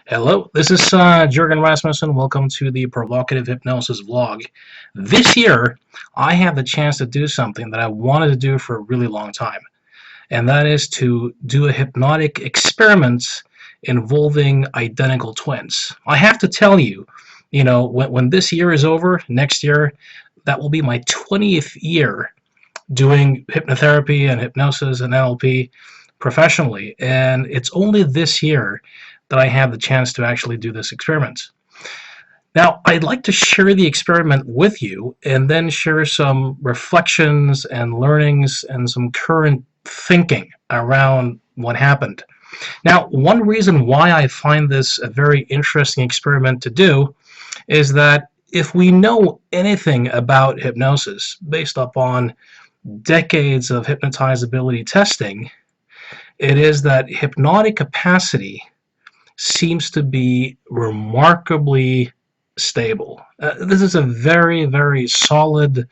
Hello, this is Jurgen Rasmussen. Welcome to the Provocative Hypnosis vlog. This year, I have the chance to do something that I wanted to do for a really long time, and that is to do a hypnotic experiment involving identical twins. I have to tell you, when this year is over, next year, that will be my 20th year doing hypnotherapy and hypnosis and NLP professionally, and it's only this year that I have the chance to actually do this experiment. Now, I'd like to share the experiment with you and then share some reflections and learnings and some current thinking around what happened. Now, one reason why I find this a very interesting experiment to do is that if we know anything about hypnosis based upon decades of hypnotizability testing, it is that hypnotic capacity seems to be remarkably stable. This is a very, very solid,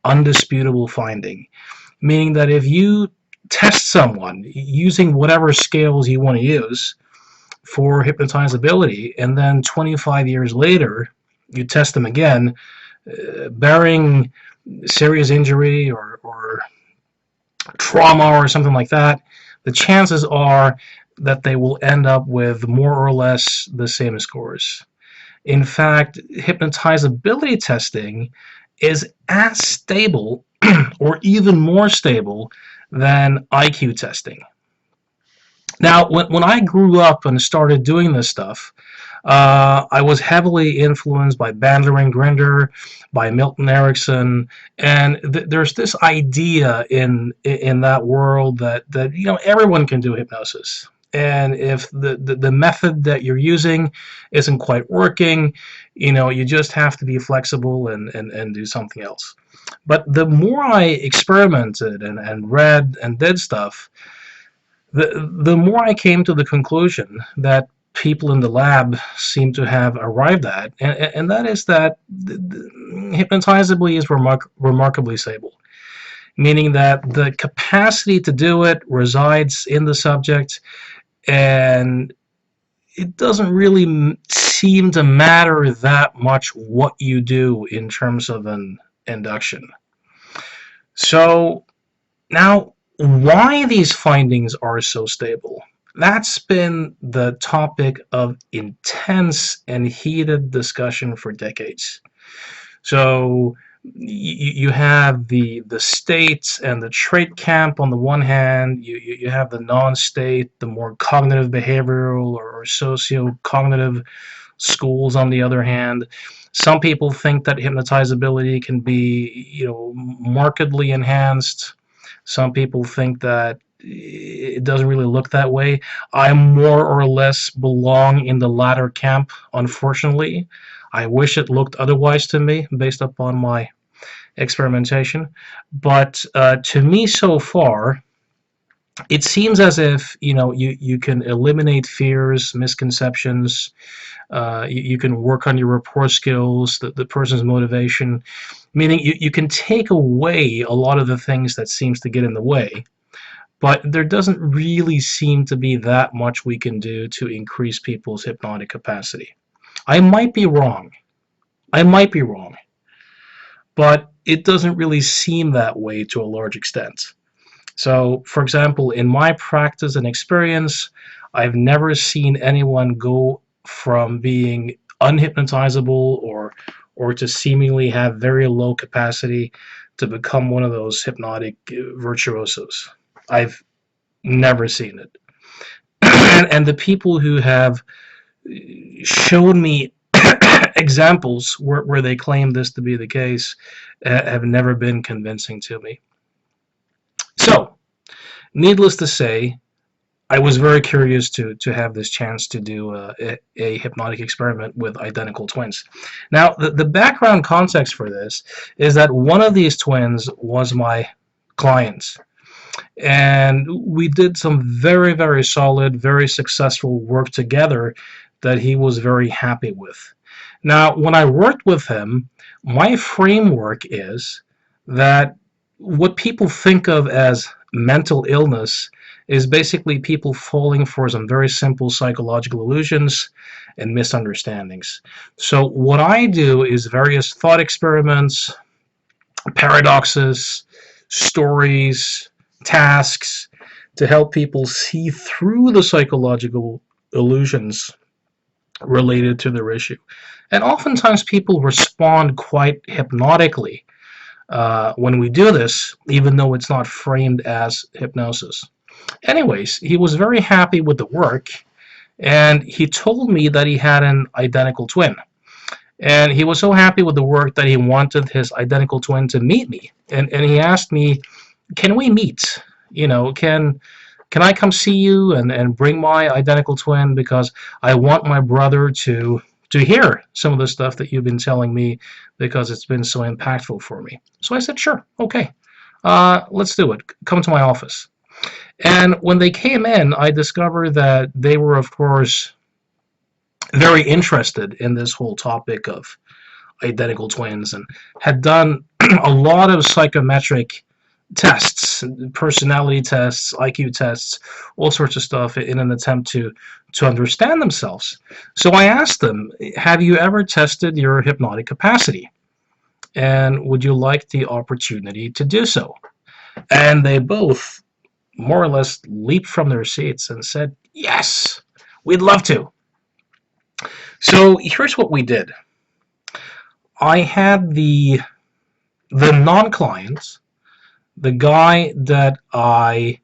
undisputable finding, meaning that if you test someone using whatever scales you want to use for hypnotizability, and then 25 years later you test them again, bearing serious injury or trauma or something like that, the chances are that they will end up with more or less the same scores. In fact, hypnotizability testing is as stable or even more stable than IQ testing. Now, when I grew up and started doing this stuff, I was heavily influenced by Bandler and Grinder, by Milton Erickson, and there's this idea in that world that everyone can do hypnosis. And if the method that you're using isn't quite working, you just have to be flexible and do something else. But the more I experimented and read and did stuff, the more I came to the conclusion that people in the lab seem to have arrived at, and that is that hypnotizably is remarkably stable, meaning that the capacity to do it resides in the subject, and it doesn't really seem to matter that much what you do in terms of an induction. So now, why these findings are so stable? That's been the topic of intense and heated discussion for decades. So you have the states and the trait camp on the one hand, you have the non-state, the more cognitive behavioral or socio-cognitive schools on the other hand. Some people think that hypnotizability can be, markedly enhanced. Some people think that it doesn't really look that way. I more or less belong in the latter camp, unfortunately. I wish it looked otherwise to me based upon my experimentation. But to me so far, it seems as if you can eliminate fears, misconceptions. You can work on your rapport skills, the person's motivation, meaning you can take away a lot of the things that seems to get in the way. But there doesn't really seem to be that much we can do to increase people's hypnotic capacity. I might be wrong. I might be wrong. But it doesn't really seem that way to a large extent. So, for example, in my practice and experience, I've never seen anyone go from being unhypnotizable or to seemingly have very low capacity to become one of those hypnotic virtuosos. I've never seen it. And the people who have shown me examples where they claim this to be the case have never been convincing to me. So, needless to say, I was very curious to have this chance to do a hypnotic experiment with identical twins. Now, the background context for this is that one of these twins was my client. And we did some very, very solid, very successful work together that he was very happy with. Now, when I worked with him, my framework is that what people think of as mental illness is basically people falling for some very simple psychological illusions and misunderstandings. So what I do is various thought experiments, paradoxes, stories, tasks to help people see through the psychological illusions related to their issue. And oftentimes people respond quite hypnotically when we do this, even though it's not framed as hypnosis. Anyways, he was very happy with the work, and he told me that he had an identical twin. And he was so happy with the work that he wanted his identical twin to meet me. And he asked me, can we meet? Can I come see you and bring my identical twin, because I want my brother to hear some of the stuff that you've been telling me, because it's been so impactful for me. So I said, sure, okay, let's do it. Come to my office. And when they came in, I discovered that they were, of course, very interested in this whole topic of identical twins, and had done a lot of psychometric tests, personality tests, IQ tests, all sorts of stuff in an attempt to understand themselves. So I asked them, have you ever tested your hypnotic capacity? And would you like the opportunity to do so? And they both more or less leaped from their seats and said, yes, we'd love to. So here's what we did. I had the non-client, the guy that I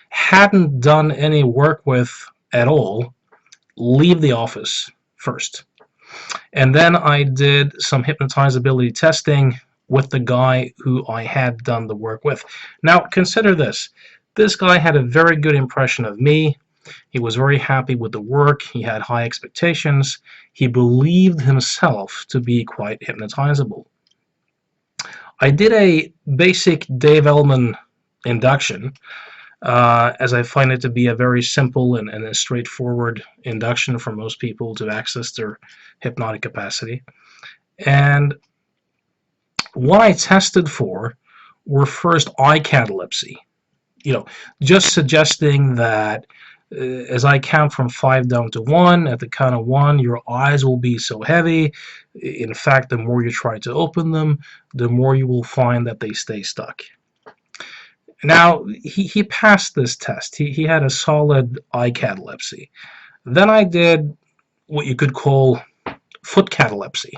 hadn't done any work with at all, leave the office first. And then I did some hypnotizability testing with the guy who I had done the work with. Now, consider this. This guy had a very good impression of me. He was very happy with the work. He had high expectations. He believed himself to be quite hypnotizable. I did a basic Dave Ellman induction, as I find it to be a very simple and a straightforward induction for most people to access their hypnotic capacity. And what I tested for were first eye catalepsy. Just suggesting that as I count from 5 down to 1, at the count of 1, your eyes will be so heavy. In fact, the more you try to open them, the more you will find that they stay stuck. Now, he passed this test. He had a solid eye catalepsy. Then I did what you could call foot catalepsy.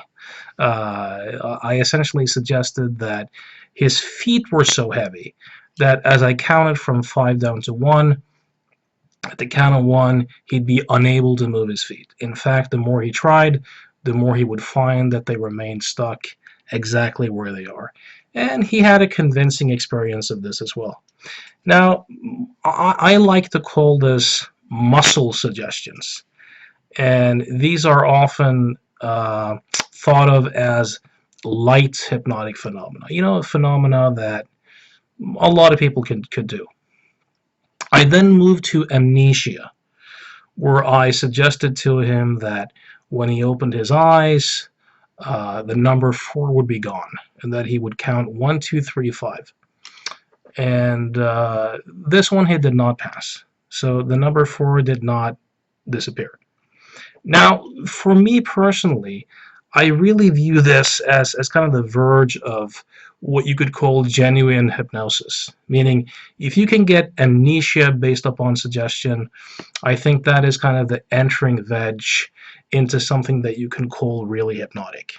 I essentially suggested that his feet were so heavy that as I counted from 5 down to 1, at the count of 1, he'd be unable to move his feet. In fact, the more he tried, the more he would find that they remained stuck exactly where they are. And he had a convincing experience of this as well. Now, I like to call this muscle suggestions. And these are often thought of as light hypnotic phenomena. Phenomena that a lot of people could do. I then moved to amnesia, where I suggested to him that when he opened his eyes, the number 4 would be gone, and that he would count 1, 2, 3, 5. And this one he did not pass. So the number 4 did not disappear. Now, for me personally, I really view this as kind of the verge of what you could call genuine hypnosis. Meaning, if you can get amnesia based upon suggestion, I think that is kind of the entering veg into something that you can call really hypnotic.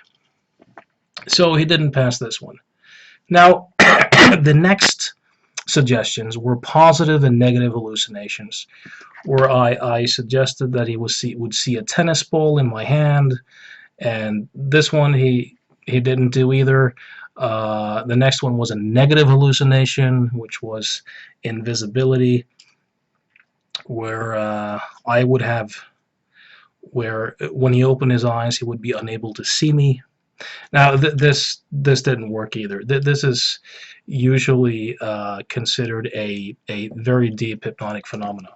So he didn't pass this one. Now, the next suggestions were positive and negative hallucinations, where I suggested that he would see a tennis ball in my hand, and this one he didn't do either. The next one was a negative hallucination, which was invisibility, where I would have, where when he opened his eyes, he would be unable to see me. Now, this didn't work either. This is usually considered a very deep hypnotic phenomena.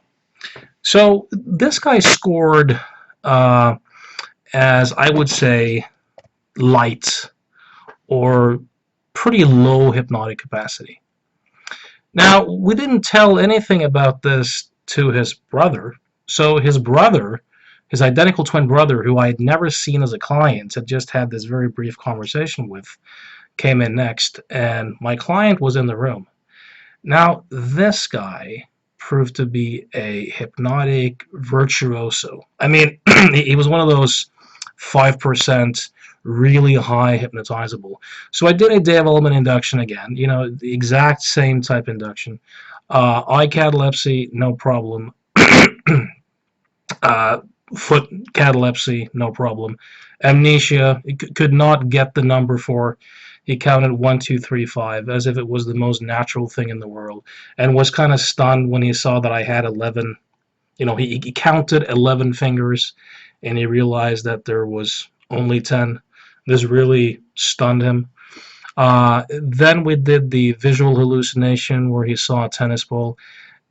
So this guy scored, as I would say, light or pretty low hypnotic capacity. Now, we didn't tell anything about this to his brother. So his brother, his identical twin brother, who I had never seen as a client, had just had this very brief conversation with, came in next, and my client was in the room. Now, this guy proved to be a hypnotic virtuoso. I mean, he was one of those 5% really high hypnotizable. So I did a development induction again, the exact same type induction. Eye catalepsy, no problem. Foot catalepsy, no problem. Amnesia, could not get the number for. He counted 1, 2, 3, 5 as if it was the most natural thing in the world, and was kind of stunned when he saw that I had 11. He counted 11 fingers, and he realized that there was only 10. This really stunned him. Then we did the visual hallucination where he saw a tennis ball,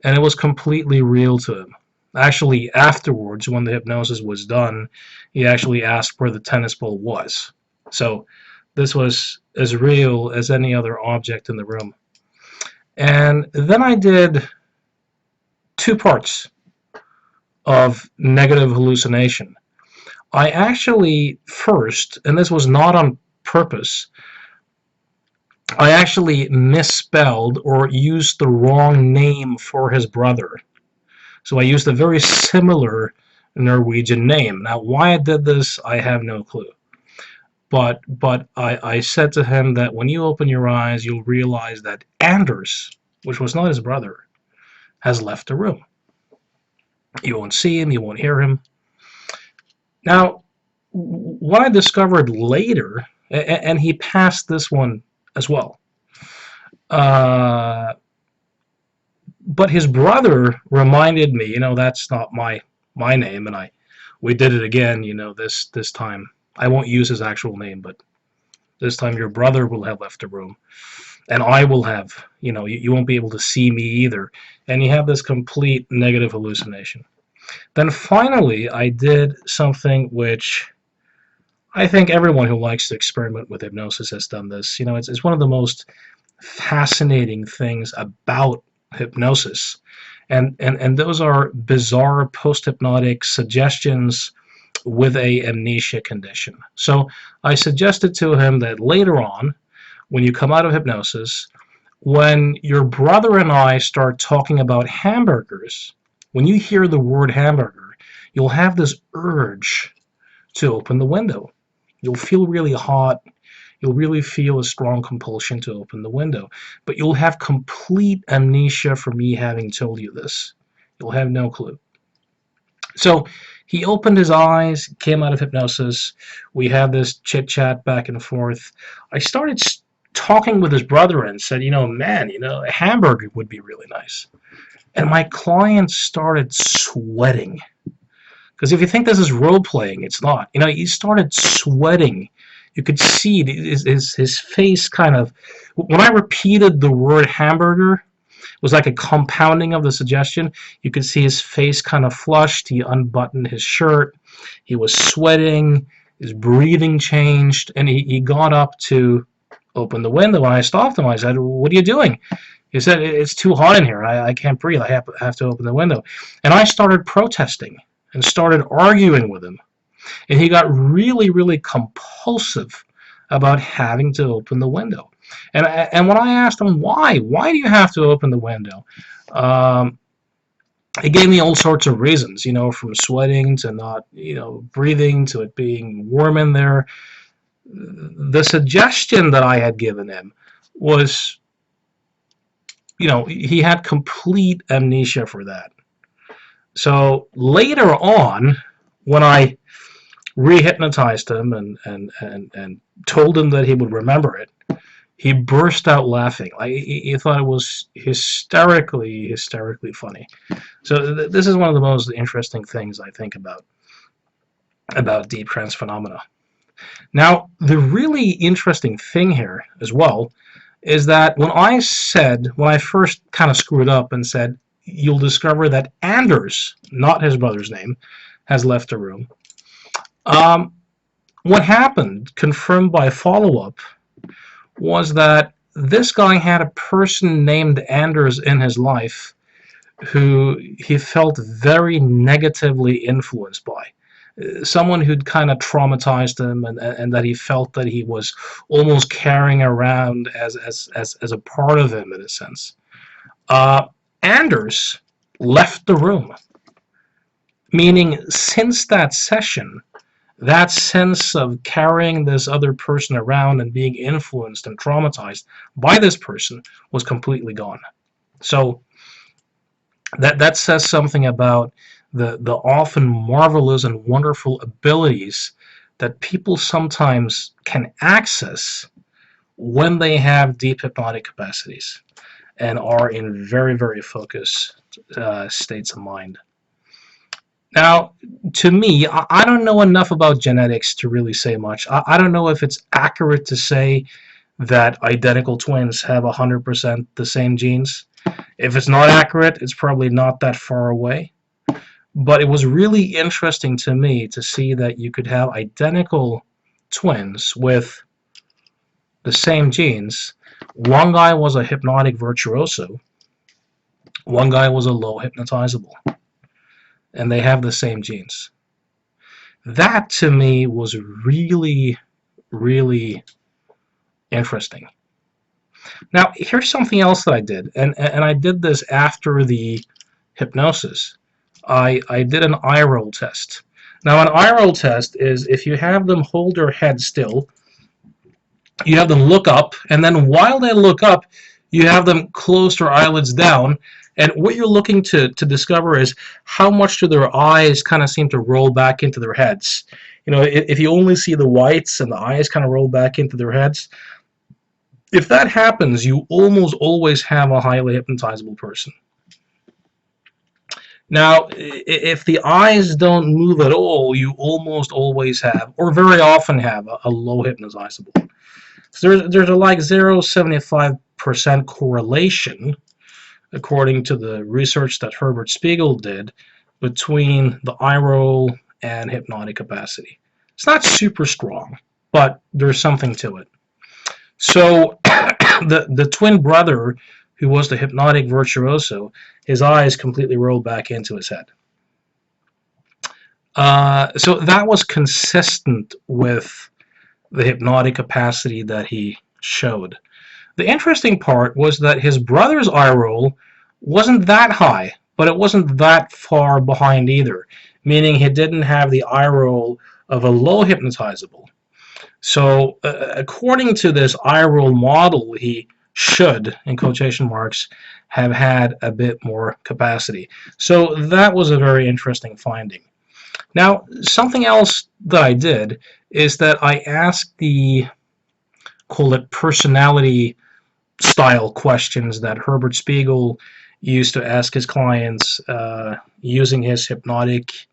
and it was completely real to him. Actually, afterwards, when the hypnosis was done, he actually asked where the tennis ball was. So this was as real as any other object in the room. And then I did 2 parts of negative hallucination. I actually first, and this was not on purpose, I actually misspelled or used the wrong name for his brother. So I used a very similar Norwegian name. Now, why I did this, I have no clue. But I said to him that when you open your eyes, you'll realize that Anders, which was not his brother, has left the room. You won't see him, you won't hear him. Now, what I discovered later, and he passed this one as well, but his brother reminded me, that's not my name, and we did it again, this time. I won't use his actual name, but this time your brother will have left the room, and I will have, you won't be able to see me either, and you have this complete negative hallucination. Then finally, I did something which I think everyone who likes to experiment with hypnosis has done this. It's one of the most fascinating things about hypnosis, and those are bizarre post-hypnotic suggestions with a amnesia condition. So I suggested to him that later on, when you come out of hypnosis, when your brother and I start talking about hamburgers, when you hear the word hamburger, you'll have this urge to open the window. You'll feel really hot. You'll really feel a strong compulsion to open the window. But you'll have complete amnesia for me having told you this. You'll have no clue. So he opened his eyes, came out of hypnosis. We had this chit-chat back and forth. I started talking with his brother and said, man, a hamburger would be really nice. And my client started sweating. Because if you think this is role-playing, it's not. He started sweating. You could see his face kind of... When I repeated the word hamburger, it was like a compounding of the suggestion. You could see his face kind of flushed. He unbuttoned his shirt. He was sweating. His breathing changed. And he got up to open the window. And I stopped him. I said, "What are you doing?" He said, "It's too hot in here. I can't breathe. I have to open the window." And I started protesting and started arguing with him. And he got really, really compulsive about having to open the window. And when I asked him, why do you have to open the window? He gave me all sorts of reasons, from sweating to not, breathing to it being warm in there. The suggestion that I had given him was, he had complete amnesia for that. So later on, when I re-hypnotized him and told him that he would remember it, he burst out laughing. He thought it was hysterically funny. So this is one of the most interesting things I think about deep trance phenomena. Now, the really interesting thing here as well is that when I first kind of screwed up and said, you'll discover that Anders, not his brother's name, has left the room. What happened, confirmed by follow-up, was that this guy had a person named Anders in his life who he felt very negatively influenced by. Someone who'd kind of traumatized him, and that he felt that he was almost carrying around as a part of him in a sense. Uh, Anders left the room, meaning since that session, that sense of carrying this other person around and being influenced and traumatized by this person was completely gone. So that says something about the often marvelous and wonderful abilities that people sometimes can access when they have deep hypnotic capacities and are in very, very focused states of mind. Now, to me, I don't know enough about genetics to really say much. I don't know if it's accurate to say that identical twins have 100% the same genes. If it's not accurate, it's probably not that far away. But it was really interesting to me to see that you could have identical twins with the same genes. One guy was a hypnotic virtuoso, one guy was a low hypnotizable, and they have the same genes. That to me was really, really interesting. Now, here's something else that I did, and I did this after the hypnosis. I did an eye roll test. Now, an eye roll test is if you have them hold their head still, you have them look up, and then while they look up, you have them close their eyelids down, and what you're looking to discover is how much do their eyes kind of seem to roll back into their heads. You know, if you only see the whites and the eyes kind of roll back into their heads, if that happens, you almost always have a highly hypnotizable person. Now, if the eyes don't move at all, you almost always have, or very often have, a low hypnotizable. So there's a like 0.75% correlation, according to the research that Herbert Spiegel did, between the eye roll and hypnotic capacity. It's not super strong, but there's something to it. So the twin brother, who was the hypnotic virtuoso, his eyes completely rolled back into his head. So that was consistent with the hypnotic capacity that he showed. The interesting part was that his brother's eye roll wasn't that high, but it wasn't that far behind either, meaning he didn't have the eye roll of a low hypnotizable. So according to this eye roll model, he should, in quotation marks, have had a bit more capacity. So that was a very interesting finding. Now, something else that I did is that I asked the, call it personality style questions that Herbert Spiegel used to ask his clients using his hypnotic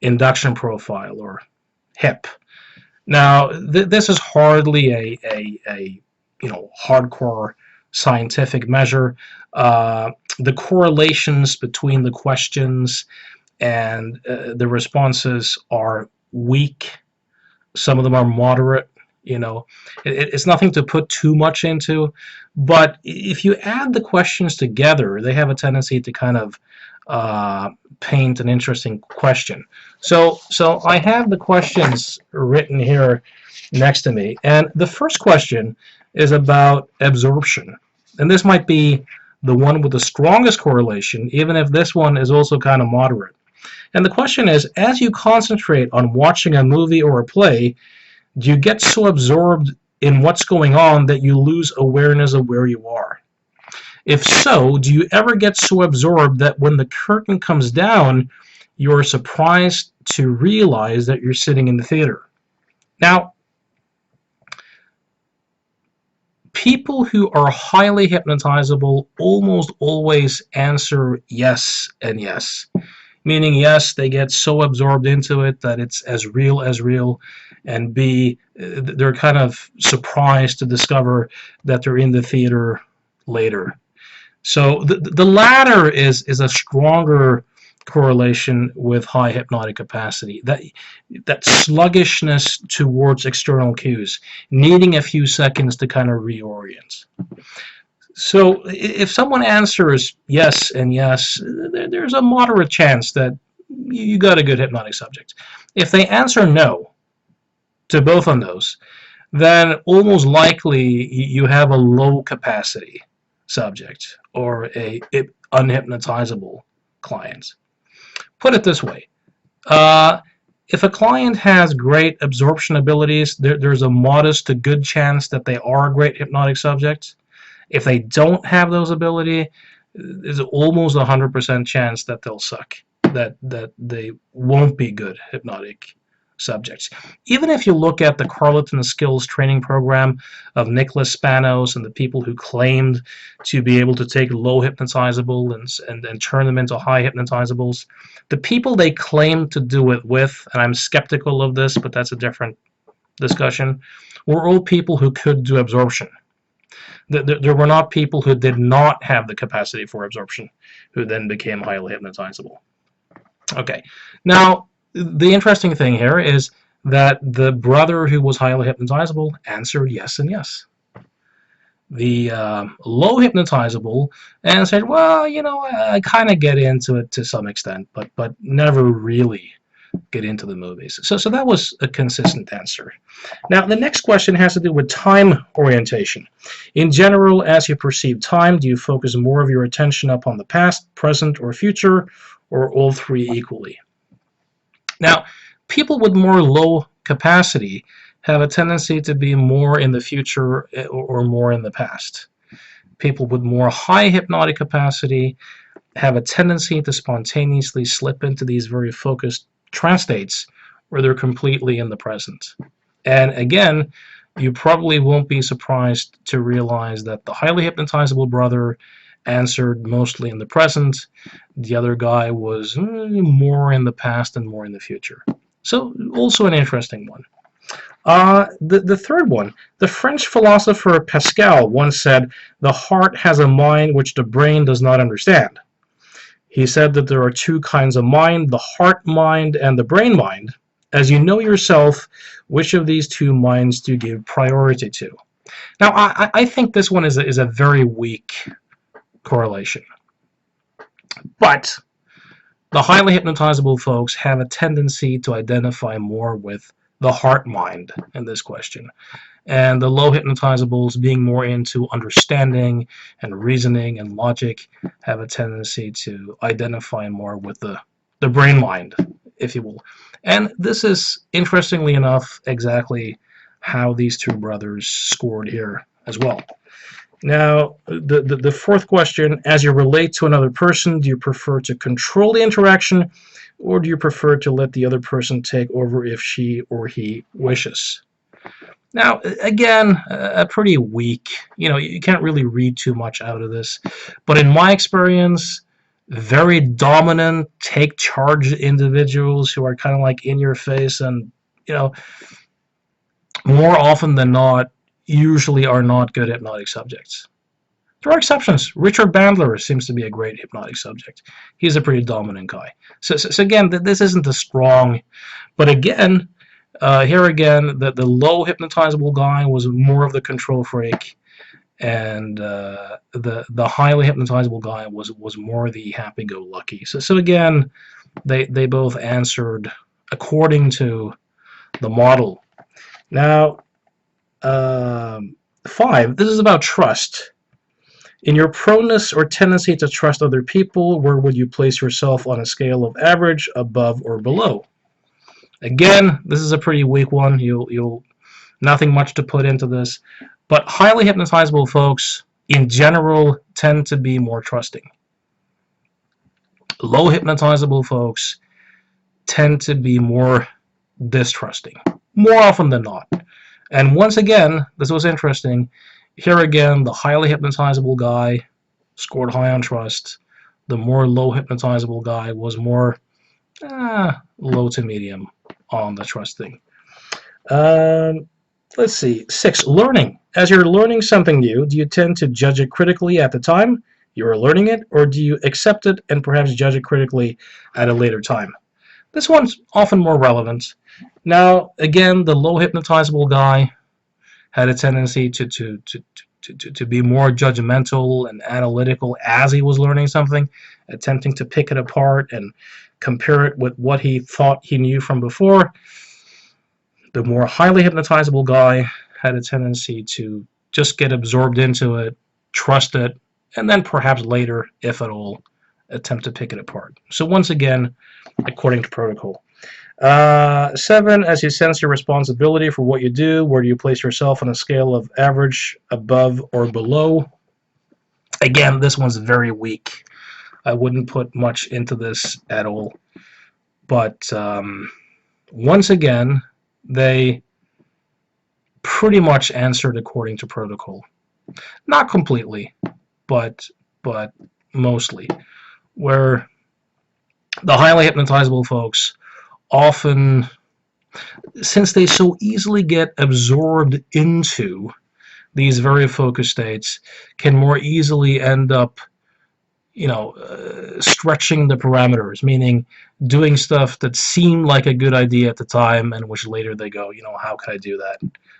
induction profile, or HIP. Now, this is hardly a hardcore scientific measure. The correlations between the questions and the responses are weak. Some of them are moderate. It's nothing to put too much into, but if you add the questions together, they have a tendency to kind of paint an interesting question. So I have the questions written here next to me, and the first question is about absorption, and this might be the one with the strongest correlation, even if this one is also kind of moderate. And the question is, as you concentrate on watching a movie or a play, do you get so absorbed in what's going on that you lose awareness of where you are? If so, do you ever get so absorbed that when the curtain comes down, you're surprised to realize that you're sitting in the theater? Now, people who are highly hypnotizable almost always answer yes and yes. Meaning, yes, they get so absorbed into it that it's as real, and B, they're kind of surprised to discover that they're in the theater later. So the latter is a stronger correlation with high hypnotic capacity. That sluggishness towards external cues, needing a few seconds to kind of reorient. So if someone answers yes and yes, there's a moderate chance that you got a good hypnotic subject. If they answer no to both on those, then almost likely you have a low capacity subject or a unhypnotizable client. Put it this way. Uh, if a client has great absorption abilities, there's a modest to good chance that they are a great hypnotic subject. If they don't have those ability, there's almost 100% chance that they'll suck, that they won't be good hypnotic subjects. Even if you look at the Carleton Skills Training Program of Nicholas Spanos and the people who claimed to be able to take low hypnotizable and turn them into high hypnotizables, the people they claimed to do it with, and I'm skeptical of this, but that's a different discussion, were all people who could do absorption. There were not people who did not have the capacity for absorption who then became highly hypnotizable. Okay, now the interesting thing here is that the brother who was highly hypnotizable answered yes and yes. The low hypnotizable answered, well, I kind of get into it to some extent, but never really get into the movies. So that was a consistent answer. Now, the next question has to do with time orientation. In general, as you perceive time, do you focus more of your attention upon the past, present, or future, or all three equally? Now, people with more low capacity have a tendency to be more in the future or more in the past. People with more high hypnotic capacity have a tendency to spontaneously slip into these very focused trance states where they're completely in the present. And again, you probably won't be surprised to realize that the highly hypnotizable brother answered mostly in the present. The other guy was more in the past and more in the future. So also an interesting one. The third one, the French philosopher Pascal once said, the heart has a mind which the brain does not understand. He said that there are two kinds of mind, the heart mind and the brain mind. As you know yourself, which of these two minds do you give priority to? Now, I think this one is a very weak correlation. But the highly hypnotizable folks have a tendency to identify more with the heart mind in this question. And the low hypnotizables, being more into understanding and reasoning and logic, have a tendency to identify more with the brain mind, if you will. And this is, interestingly enough, exactly how these two brothers scored here as well. Now, the fourth question, as you relate to another person, do you prefer to control the interaction, or do you prefer to let the other person take over if she or he wishes? Now, again, a pretty weak, you can't really read too much out of this. But in my experience, very dominant, take charge individuals who are kind of like in your face and, more often than not, usually are not good hypnotic subjects. There are exceptions. Richard Bandler seems to be a great hypnotic subject. He's a pretty dominant guy. So again, this isn't a strong, but again, here again, the low hypnotizable guy was more of the control freak, and the highly hypnotizable guy was more the happy-go-lucky. So again, they both answered according to the model. Now, 5. This is about trust. In your proneness or tendency to trust other people, where would you place yourself on a scale of average, above, or below? Again, this is a pretty weak one. You'll nothing much to put into this, but highly hypnotizable folks in general tend to be more trusting. Low hypnotizable folks tend to be more distrusting, more often than not. And once again, this was interesting. Here again, the highly hypnotizable guy scored high on trust. The more low hypnotizable guy was more low to medium on the trusting. Let's see. 6. Learning. As you're learning something new, do you tend to judge it critically at the time you're learning it, or do you accept it and perhaps judge it critically at a later time? This one's often more relevant. Now, again, the low hypnotizable guy had a tendency to to be more judgmental and analytical as he was learning something, attempting to pick it apart and compare it with what he thought he knew from before. The more highly hypnotizable guy had a tendency to just get absorbed into it, trust it, and then perhaps later, if at all, attempt to pick it apart. So once again, according to protocol. 7, as you sense your responsibility for what you do, where do you place yourself on a scale of average, above, or below? Again, this one's very weak. I wouldn't put much into this at all. But once again, they pretty much answered according to protocol. Not completely, but mostly. Where the highly hypnotizable folks often, since they so easily get absorbed into these very focused states, can more easily end up, stretching the parameters, meaning doing stuff that seemed like a good idea at the time, and which later they go, how could I do that?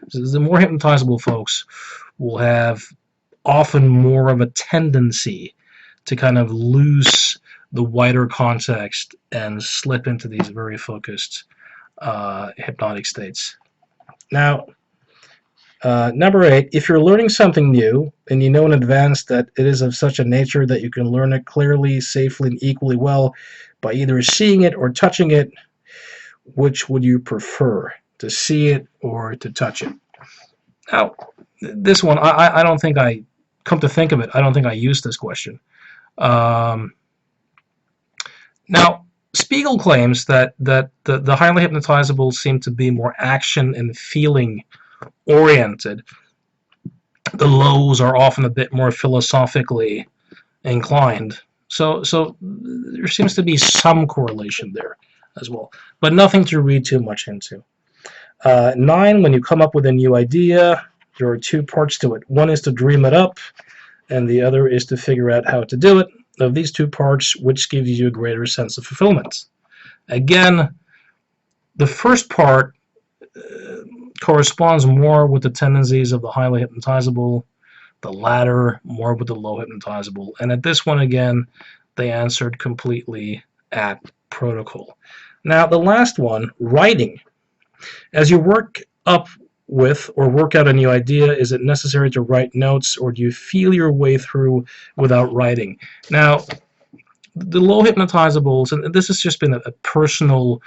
So the more hypnotizable folks will have often more of a tendency to kind of lose the wider context and slip into these very focused hypnotic states. Now, number 8, if you're learning something new and you know in advance that it is of such a nature that you can learn it clearly, safely, and equally well by either seeing it or touching it, which would you prefer, to see it or to touch it? Now, this one, I don't think come to think of it, I don't think I used this question. Now, Spiegel claims that the highly hypnotizable seem to be more action and feeling oriented. The lows are often a bit more philosophically inclined. So there seems to be some correlation there as well, but nothing to read too much into. 9, when you come up with a new idea, there are 2 parts to it. One is to dream it up, and the other is to figure out how to do it. Of these 2 parts, which gives you a greater sense of fulfillment? Again, the first part corresponds more with the tendencies of the highly hypnotizable, the latter more with the low hypnotizable. And at this one, again, they answered completely at protocol. Now, the last one, writing. As you work up with or work out a new idea, is it necessary to write notes, or do you feel your way through without writing? Now, the low hypnotizables, and this has just been a personal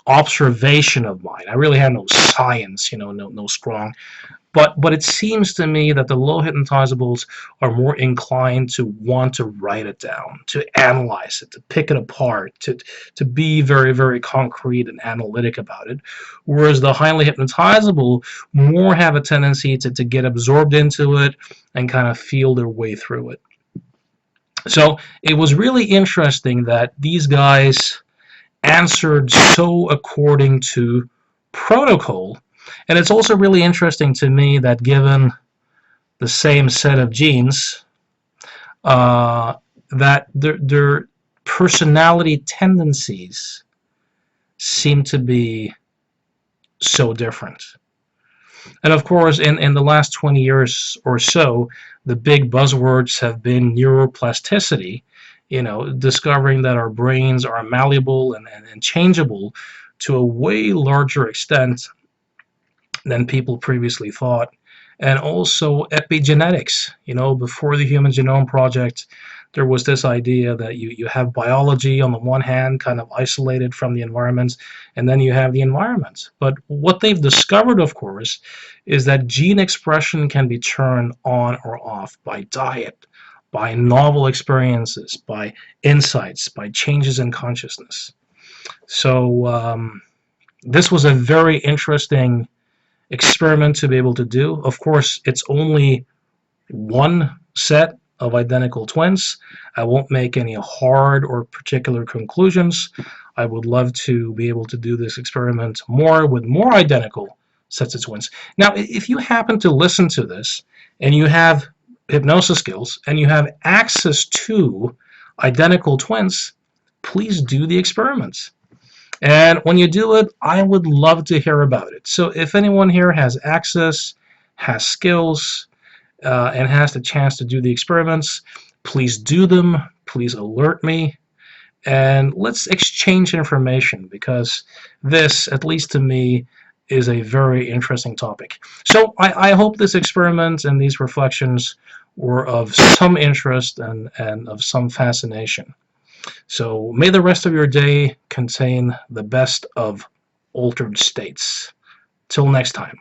observation of mine. I really have no science, no strong, but it seems to me that the low hypnotizables are more inclined to want to write it down, to analyze it, to pick it apart, to be very, very concrete and analytic about it, whereas the highly hypnotizable more have a tendency to get absorbed into it and kind of feel their way through it. So it was really interesting that these guys answered so according to protocol. And it's also really interesting to me that given the same set of genes, that their personality tendencies seem to be so different. And of course, in the last 20 years or so, the big buzzwords have been neuroplasticity, discovering that our brains are malleable and changeable to a way larger extent than people previously thought. And also epigenetics. Before the Human Genome Project, there was this idea that you have biology on the one hand, kind of isolated from the environment, and then you have the environment. But what they've discovered, of course, is that gene expression can be turned on or off by diet, by novel experiences, by insights, by changes in consciousness. So this was a very interesting experiment to be able to do. Of course, it's only one set of identical twins. I won't make any hard or particular conclusions. I would love to be able to do this experiment more with more identical sets of twins. Now, if you happen to listen to this and you have hypnosis skills and you have access to identical twins, please do the experiments. And when you do it, I would love to hear about it. So if anyone here has access, has skills, and has the chance to do the experiments, please do them. Please alert me. And let's exchange information, because this, at least to me, is a very interesting topic. So I hope this experiment and these reflections were of some interest and of some fascination. So may the rest of your day contain the best of altered states. Till next time.